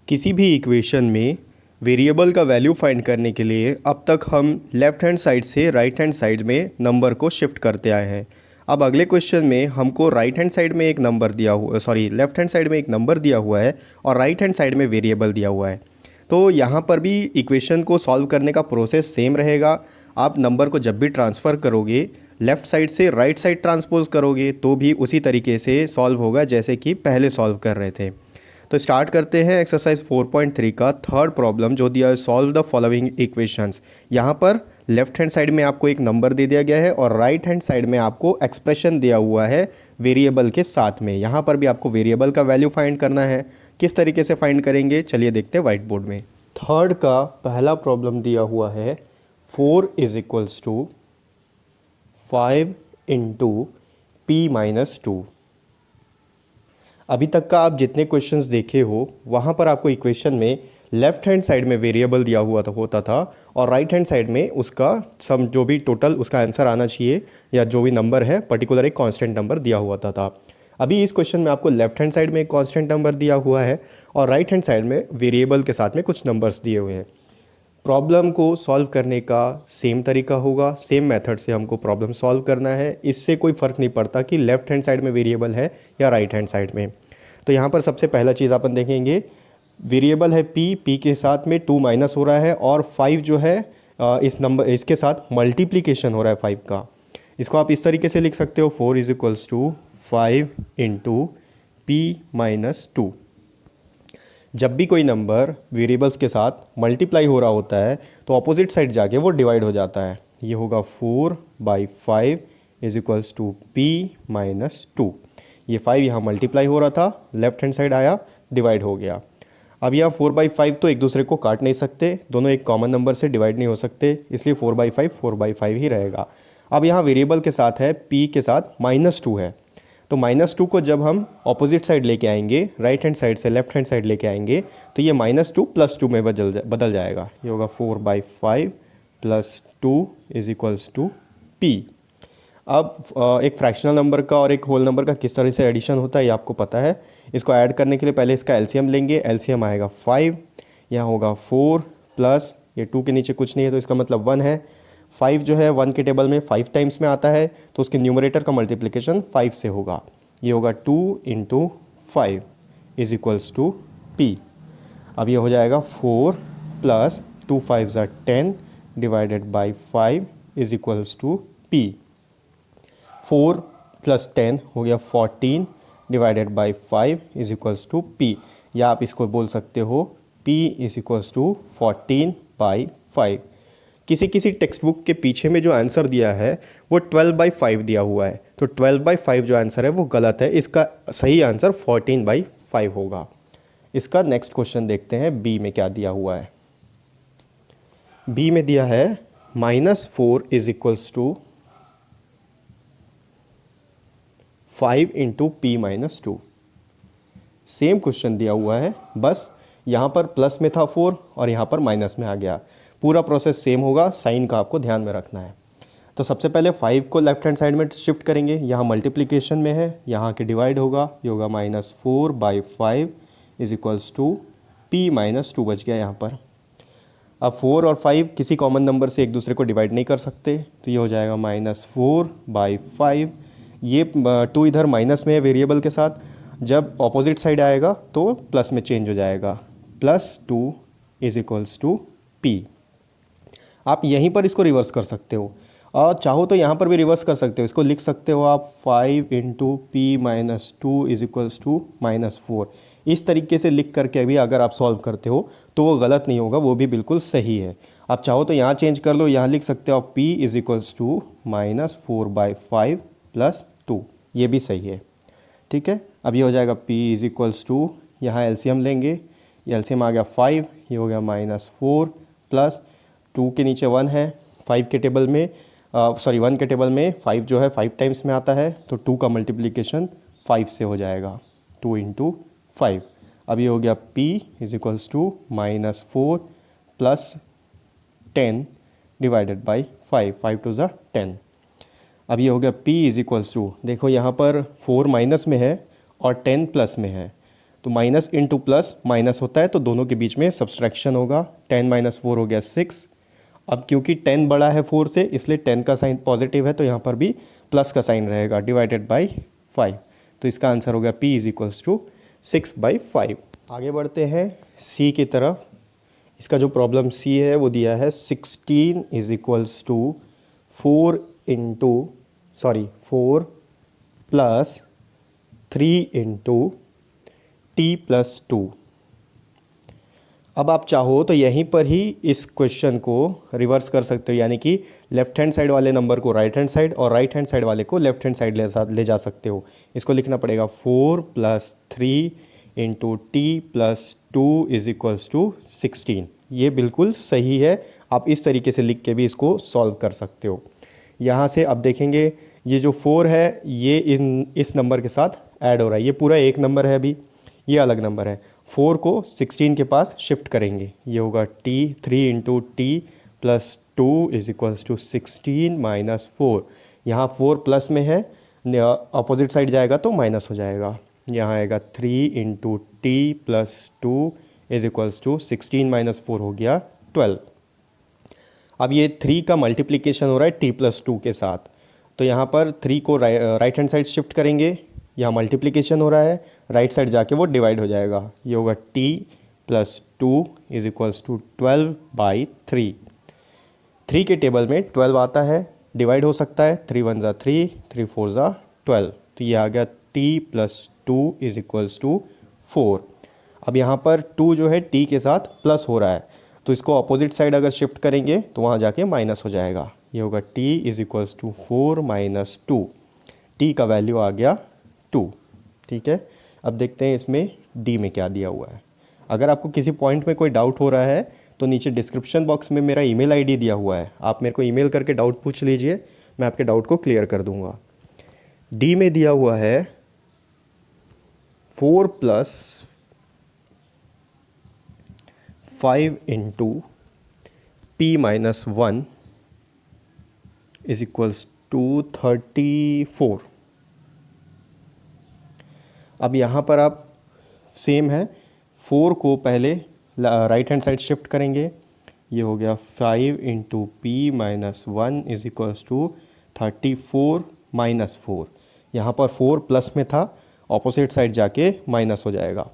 किसी भी इक्वेशन में वेरिएबल का वैल्यू फाइंड करने के लिए अब तक हम लेफ़्ट हैंड साइड से राइट हैंड साइड में नंबर को शिफ्ट करते आए हैं। अब अगले क्वेश्चन में हमको राइट हैंड साइड में एक नंबर दिया हुआ लेफ़्ट हैंड साइड में एक नंबर दिया हुआ है और राइट हैंड साइड में वेरिएबल दिया हुआ है। तो यहाँ पर भी इक्वेशन को सॉल्व करने का प्रोसेस सेम रहेगा। आप नंबर को जब भी ट्रांसफ़र करोगे लेफ़्ट साइड से राइट साइड ट्रांसपोज करोगे तो भी उसी तरीके से सॉल्व होगा जैसे कि पहले सॉल्व कर रहे थे। तो स्टार्ट करते हैं एक्सरसाइज 4.3 का थर्ड प्रॉब्लम जो दिया है, सॉल्व द फॉलोइंग इक्वेशंस। यहाँ पर लेफ्ट हैंड साइड में आपको एक नंबर दे दिया गया है और राइट हैंड साइड में आपको एक्सप्रेशन दिया हुआ है वेरिएबल के साथ में। यहाँ पर भी आपको वेरिएबल का वैल्यू फाइंड करना है। किस तरीके से फाइंड करेंगे चलिए देखते हैं व्हाइट बोर्ड में। थर्ड का पहला प्रॉब्लम दिया हुआ है 4 is equals to 5 into p-2। अभी तक का आप जितने क्वेश्चंस देखे हो वहाँ पर आपको इक्वेशन में लेफ़्ट हैंड साइड में वेरिएबल दिया हुआ होता था और राइट हैंड साइड में उसका सम जो भी टोटल उसका आंसर आना चाहिए या जो भी नंबर है पर्टिकुलर एक कांस्टेंट नंबर दिया हुआ था। अभी इस क्वेश्चन में आपको लेफ़्ट हैंड साइड में एक कांस्टेंट नंबर दिया हुआ है और राइट हैंड साइड में वेरिएबल के साथ में कुछ नंबर्स दिए हुए हैं। प्रॉब्लम को सॉल्व करने का सेम तरीका होगा, सेम मेथड से हमको प्रॉब्लम सॉल्व करना है। इससे कोई फ़र्क नहीं पड़ता कि लेफ़्ट हैंड साइड में वेरिएबल है या राइट हैंड साइड में। तो यहाँ पर सबसे पहला चीज़ अपन देखेंगे, वेरिएबल है p के साथ में 2 माइनस हो रहा है और 5 जो है इस नंबर इसके साथ मल्टीप्लिकेशन हो रहा है 5 का। इसको आप इस तरीके से लिख सकते हो 4 is equals to 5 into p-2। जब भी कोई नंबर वेरिएबल्स के साथ मल्टीप्लाई हो रहा होता है तो अपोजिट साइड जाके वो डिवाइड हो जाता है। ये होगा 4/5 इज इक्वल्स टू p-2। ये 5 यहाँ मल्टीप्लाई हो रहा था, लेफ्ट हैंड साइड आया डिवाइड हो गया। अब यहाँ 4/5 तो एक दूसरे को काट नहीं सकते, दोनों एक कॉमन नंबर से डिवाइड नहीं हो सकते, इसलिए 4/5 ही रहेगा। अब यहाँ वेरिएबल के साथ है p के साथ -2 है, तो -2 को जब हम ऑपोजिट साइड लेके आएंगे, राइट हैंड साइड से लेफ्ट हैंड साइड लेके आएंगे तो ये -2 +2 में बदल जाएगा। ये होगा 4/5 + 2 इज इक्वल्स टू p। अब एक फ्रैक्शनल नंबर का और एक होल नंबर का किस तरह से एडिशन होता है ये आपको पता है। इसको ऐड करने के लिए पहले इसका एलसीएम लेंगे, एलसीएम आएगा 5, यहाँ होगा 4 प्लस ये 2 के नीचे कुछ नहीं है तो इसका मतलब 1 है। 5 जो है 1 के टेबल में 5 टाइम्स में आता है तो उसके न्यूमरेटर का मल्टीप्लिकेशन 5 से होगा। ये होगा 2 into 5 is equals to p। अब ये हो जाएगा 4 प्लस 2 5 ज़ा 10 divided by 5 is equals to p। 4 + 10 हो गया 14 divided by 5 is equals to p। या आप इसको बोल सकते हो p इज इक्वल्स टू 14/5। किसी किसी टेक्स्ट बुक के पीछे में जो आंसर दिया है वो 12/5 दिया हुआ है, तो 12/5 जो आंसर है वो गलत है। इसका सही आंसर 14/5 होगा। इसका नेक्स्ट क्वेश्चन देखते हैं बी में क्या दिया हुआ है। बी में दिया है -4 is equals to 5 into p-2। Same question दिया हुआ है, बस यहाँ पर प्लस में था 4 और यहाँ पर माइनस में आ गया। पूरा प्रोसेस सेम होगा, साइन का आपको ध्यान में रखना है। तो सबसे पहले 5 को लेफ्ट हैंड साइड में शिफ्ट करेंगे, यहाँ मल्टीप्लिकेशन में है, यहाँ के डिवाइड होगा, ये होगा -4/5 इज इक्वल्स टू p-2 बच गया यहाँ पर। अब 4 और 5 किसी कॉमन नंबर से एक दूसरे को डिवाइड नहीं कर सकते तो ये हो जाएगा -4/5। ये 2 इधर माइनस में है वेरिएबल के साथ, जब ऑपोजिट साइड आएगा तो प्लस में चेंज हो जाएगा, +2 इज इक्वल्स टू p। आप यहीं पर इसको रिवर्स कर सकते हो और चाहो तो यहाँ पर भी रिवर्स कर सकते हो। इसको लिख सकते हो आप 5 into p-2 is equals to -4। इस तरीके से लिख करके भी अगर आप सॉल्व करते हो तो वो गलत नहीं होगा, वो भी बिल्कुल सही है। आप चाहो तो यहाँ चेंज कर लो, यहाँ लिख सकते हो आप p इज इक्वल्स टू -4/5 + 2, ये भी सही है। ठीक है, अब ये हो जाएगा p इज इक्वल्स टू, यहाँ एलसीएम लेंगे, ये एलसीएम आ गया 5, ये हो गया -4 प्लस 2 के नीचे 1 है, 5 के टेबल में 1 के टेबल में 5 जो है 5 टाइम्स में आता है तो 2 का मल्टीप्लिकेशन 5 से हो जाएगा, 2 इंटू 5। अब ये हो गया p is equals to -4 plus 10 divided by 5, 5 2 ज़ा 10। अब ये हो गया p इज इक्वल्स टू, देखो यहाँ पर 4 माइनस में है और 10 प्लस में है, तो माइनस इंटू प्लस माइनस होता है, तो दोनों के बीच में सब्सट्रैक्शन होगा। 10 माइनस 4 हो गया 6। अब क्योंकि 10 बड़ा है 4 से, इसलिए 10 का साइन पॉजिटिव है, तो यहाँ पर भी प्लस का साइन रहेगा, डिवाइडेड बाई 5। तो इसका आंसर हो गया P इज इक्वल्स टू 6/5। आगे बढ़ते हैं C की तरफ। इसका जो प्रॉब्लम C है वो दिया है 16 is equals to 4 plus 3 into t plus 2। अब आप चाहो तो यहीं पर ही इस क्वेश्चन को रिवर्स कर सकते हो, यानी कि लेफ्ट हैंड साइड वाले नंबर को राइट हैंड साइड और राइट हैंड साइड वाले को लेफ्ट हैंड साइड ले जा सकते हो। इसको लिखना पड़ेगा 4 plus 3 into t plus 2 is equals to 16। ये बिल्कुल सही है, आप इस तरीके से लिख के भी इसको सॉल्व कर सकते हो। यहाँ से अब देखेंगे ये जो 4 है ये इस नंबर के साथ ऐड हो रहा है, ये पूरा एक नंबर है, अभी ये अलग नंबर है। 4 को 16 के पास शिफ्ट करेंगे, ये होगा t 3 into t plus 2 is equals to 16 minus 4। यहाँ 4 प्लस में है, अपोजिट साइड जाएगा तो माइनस हो जाएगा। यहाँ आएगा 3 into t plus 2 is equals to 16 minus 4 हो गया 12। अब ये 3 का मल्टीप्लिकेशन हो रहा है टी प्लस 2 के साथ, तो यहाँ पर 3 को राइट हैंड साइड शिफ्ट करेंगे, यहाँ मल्टीप्लिकेशन हो रहा है, राइट साइड जाके वो डिवाइड हो जाएगा। ये होगा t plus 2 is equals to 12/3। 3 के टेबल में 12 आता है, डिवाइड हो सकता है, 3 1 ज़ा 3, 3 4 ज़ा 12, तो ये आ गया t plus 2 is equals to 4। अब यहाँ पर 2 जो है t के साथ प्लस हो रहा है, तो इसको अपोजिट साइड अगर शिफ्ट करेंगे तो वहाँ जाके माइनस हो जाएगा। ये होगा t is equals to 4 minus 2। t का वैल्यू आ गया 2। ठीक है, अब देखते हैं इसमें डी में क्या दिया हुआ है। अगर आपको किसी पॉइंट में कोई डाउट हो रहा है तो नीचे डिस्क्रिप्शन बॉक्स में मेरा ईमेल आईडी दिया हुआ है, आप मेरे को ईमेल करके डाउट पूछ लीजिए, मैं आपके डाउट को क्लियर कर दूंगा। डी में दिया हुआ है 4 plus 5 into p minus 1 is equals to 34। अब यहाँ पर आप सेम है, 4 को पहले राइट हैंड साइड शिफ्ट करेंगे, ये हो गया 5 into p minus 1 is equals to 34 minus 4। यहाँ पर 4 प्लस में था, ऑपोजिट साइड जाके माइनस हो जाएगा।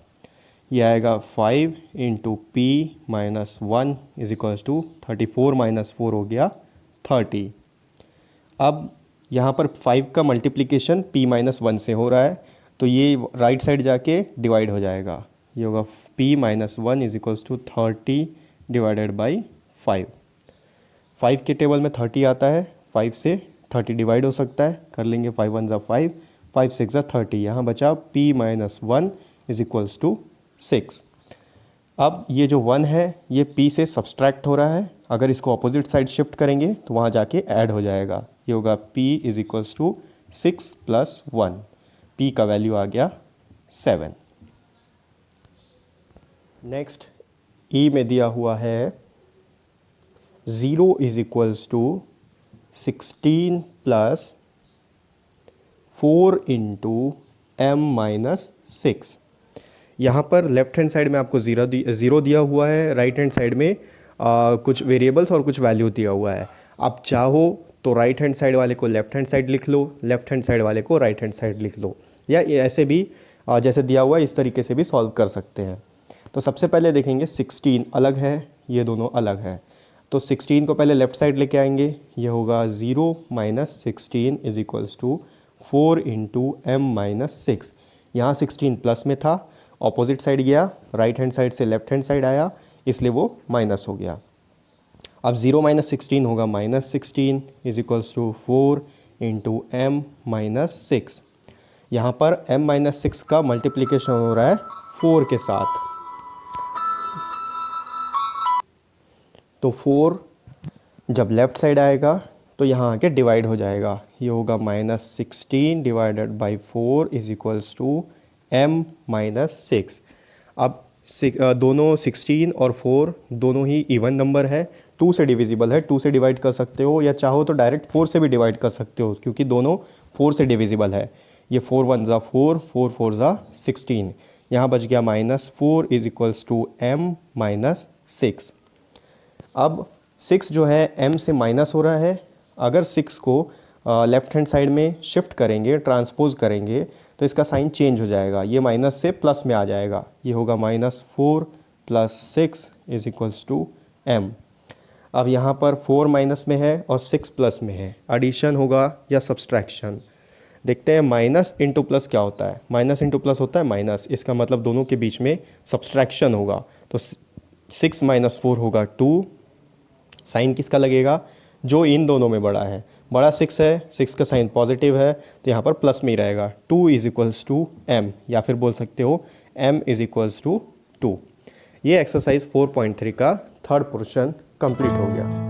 ये आएगा 5 into p minus 1 is equals to 34 minus 4 हो गया 30। अब यहाँ पर 5 का मल्टीप्लिकेशन p माइनस 1 से हो रहा है, तो ये राइट साइड जाके डिवाइड हो जाएगा। ये होगा p minus 1 is equals to 30 divided by 5। 5 के टेबल में 30 आता है, 5 से 30 डिवाइड हो सकता है, कर लेंगे 5 1 ज़ा 5, 5 6 ज़ा 30। यहाँ बचा p minus 1 is equals to 6। अब ये जो 1 है ये p से सब्सट्रैक्ट हो रहा है, अगर इसको अपोजिट साइड शिफ्ट करेंगे तो वहाँ जाके ऐड हो जाएगा। ये होगा p is equals to 6 plus 1, p का वैल्यू आ गया 7। नेक्स्ट e में दिया हुआ है 0 is equals to 16 plus 4 into m minus 6। यहाँ पर लेफ्ट हैंड साइड में आपको ज़ीरो दिया हुआ है, राइट हैंड साइड में कुछ वेरिएबल्स और कुछ वैल्यू दिया हुआ है। आप चाहो तो राइट हैंड साइड वाले को लेफ्ट हैंड साइड लिख लो, लेफ्ट हैंड साइड वाले को राइट हैंड साइड लिख लो, या ऐसे भी जैसे दिया हुआ है इस तरीके से भी सॉल्व कर सकते हैं। तो सबसे पहले देखेंगे 16 अलग है, ये दोनों अलग है, तो 16 को पहले लेफ़्ट साइड लेके आएंगे, ये होगा 0 minus 16 is equals to 4 into m minus 6। यहाँ 16 प्लस में था, ऑपोजिट साइड गया, राइट हैंड साइड से लेफ्ट हैंड साइड आया, इसलिए वो माइनस हो गया। अब 0 माइनस 16 होगा minus 16 is equals to 4 into m minus 6। यहाँ पर m माइनस 6 का मल्टीप्लिकेशन हो रहा है 4 के साथ, तो 4 जब लेफ़्ट साइड आएगा तो यहाँ आके डिवाइड हो जाएगा। ये होगा minus 16 divided by 4 is equals to m minus 6। अब दोनों 16 और 4 दोनों ही इवन नंबर है, 2 से डिविजिबल है, 2 से डिवाइड कर सकते हो, या चाहो तो डायरेक्ट 4 से भी डिवाइड कर सकते हो, क्योंकि दोनों 4 से डिविजिबल है। ये 4 1 ज़ा 4, 4 4 ज़ा 16, यहाँ बच गया -4 is equals to m minus 6। अब 6 जो है m से माइनस हो रहा है, अगर 6 को लेफ्ट हैंड साइड में शिफ्ट करेंगे, ट्रांसपोज करेंगे, तो इसका साइन चेंज हो जाएगा, ये माइनस से प्लस में आ जाएगा, ये होगा -4 plus 6 is equals to m। अब यहाँ पर 4 माइनस में है और 6 प्लस में है, एडिशन होगा या सब्सट्रैक्शन। देखते हैं माइनस इंटू प्लस क्या होता है। माइनस इंटू प्लस होता है माइनस, इसका मतलब दोनों के बीच में सब्सट्रैक्शन होगा। तो 6 माइनस 4 होगा 2। साइन किसका लगेगा? जो इन दोनों में बड़ा है। बड़ा 6 है, 6 का साइन पॉजिटिव है, तो यहाँ पर प्लस में ही रहेगा। 2 इज इक्वल्स टू m, या फिर बोल सकते हो m इज इक्वल्स टू 2। ये एक्सरसाइज 4.3 का थर्ड पोर्शन कंप्लीट हो गया।